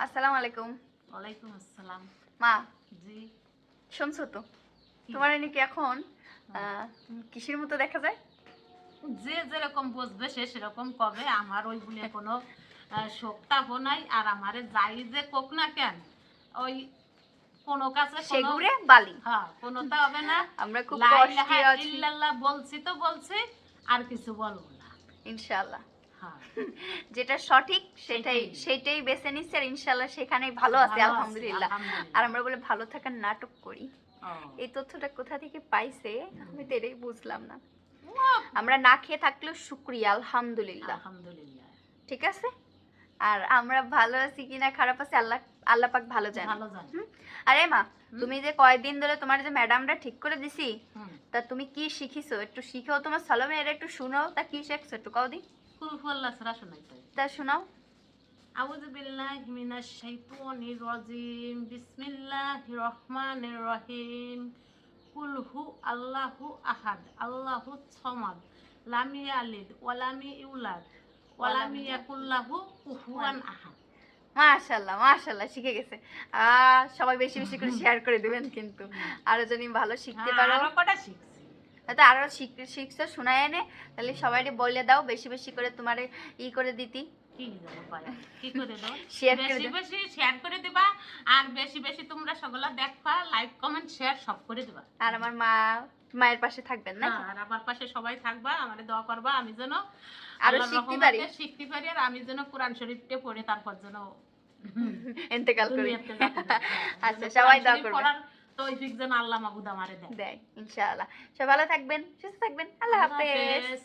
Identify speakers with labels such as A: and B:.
A: আসসালামু আলাইকুম।
B: ওয়ালাইকুম আসসালাম।
A: মা,
B: জি।
A: শুনছো তো
B: কি?
A: তোমার নাকি এখন কিসের মতো দেখা যায়?
B: যে যেরকম বুঝবে সে সেরকম কবে। আমার ওই বলে কোনো শোকতাপও নাই। আর আমারে যাই যে কোক না কেন, ওই কোনো কাছে কোনো
A: সেগুড়ে বালি।
B: হ্যাঁ কোনোটা হবে না।
A: আমরা খুব
B: লা
A: কষ্টে
B: ইলাহা
A: আছি
B: ইল্লাল্লাহ বলছি তো বলছি, আর কিছু বলবো না।
A: ইনশাআল্লাহ।
B: হ্যাঁ,
A: যেটা সঠিক সেটাই
B: সেটাই।
A: সেটাই বেছে নিচ্ছি, আর ইনশাআল্লাহ সেখানেই ভালো আছে
B: ভালো আছি,
A: আলহামদুলিল্লাহ। আর
B: আলহামদুলিল্লাহ।
A: আমরা বলে ভালো থাকার নাটক করি।
B: ও,
A: এই তথ্যটা কোথা থেকে পাইছে আমি তো এটাই বুঝলাম না।
B: ও,
A: আমরা না খেয়ে থাকলেও শুকরিয়া আলহামদুলিল্লাহ।
B: আলহামদুলিল্লাহ।
A: ঠিক আছে। আর আমরা ভালো আছি কিনা খারাপ আছি আল্লাহ আল্লাহ পাক ভালো জানে।
B: ভালো জানি।
A: হুম? আরে মা, তুমি যে কয়দিন ধরে তোমার যে ম্যাডামটা ঠিক করে দিছি,
B: হুম।
A: তা তুমি কি শিখিছো একটু শিখাও, তোমার সালামে এর একটু শুনাও, তা কি শিখছো একটু কও দি।
B: কুল ফুল্লাহ ছাড়া শোনাই তাই।
A: তা শোনাও।
B: আউযু বিল্লাহি মিনাশ শাইতানির রাজিম। বিসমিল্লাহির রহমানির রহিম। কুল হু আল্লাহু আহাদ আল্লাহুস সামাদ লাম ইয়ালিদ ওয়া লাম ইউলাদ ওয়া লাম ইয়াকুল লাহু কুফুয়ান আহাদ।
A: মাশাআল্লাহ মাশাআল্লাহ, শিখে গেছে। সবাই বেশি বেশি করে শেয়ার করে দিবেন কিন্তু, আরো যদি ভালো শিখতে
B: হ্যাঁ,
A: পারো।
B: আরো কটা শিখছি।
A: তা আরো শিখছো শোনায় এনে, তাহলে সবাইকে বলে দাও বেশি বেশি করে তোমারে করে দিতি।
B: কি জানো পায় কি করে দাও,
A: শেয়ার করে
B: বেশি
A: দাও।
B: বেশি শেয়ার করে দিবা। আর বেশি বেশি তোমরা সকলে দেখবা, লাইক কমেন্ট শেয়ার সব করে দিবা।
A: আর আমার মায়ের পাশে থাকবেন
B: হ্যাঁ,
A: নাকি?
B: আর আমার পাশে সবাই থাকবা, আমারে দোয়া করবা, আমি যেন
A: আরো
B: আল্লাহর
A: শিখতে পারি,
B: রহমতে শিখতে পারি, আর আমি যেন কোরআন শরীফটা পড়ে তারপর যেন
A: ইন্তেকাল করি।
B: দুনিয়াতে যেতে পারি।
A: আচ্ছা,
B: যেন
A: সবাই
B: কোরআন
A: দোয়া
B: শরীফ
A: করবেন।
B: পড়ার তৌফিক যেন আল্লাহ মাবুদ আমারে দেয়।
A: দেয় ইনশাআল্লাহ। সবাই ভালো থাকবেন, সুস্থ থাকবেন। আল্লাহ
B: আল্লাহ
A: হাফেজ।
B: হাফেজ।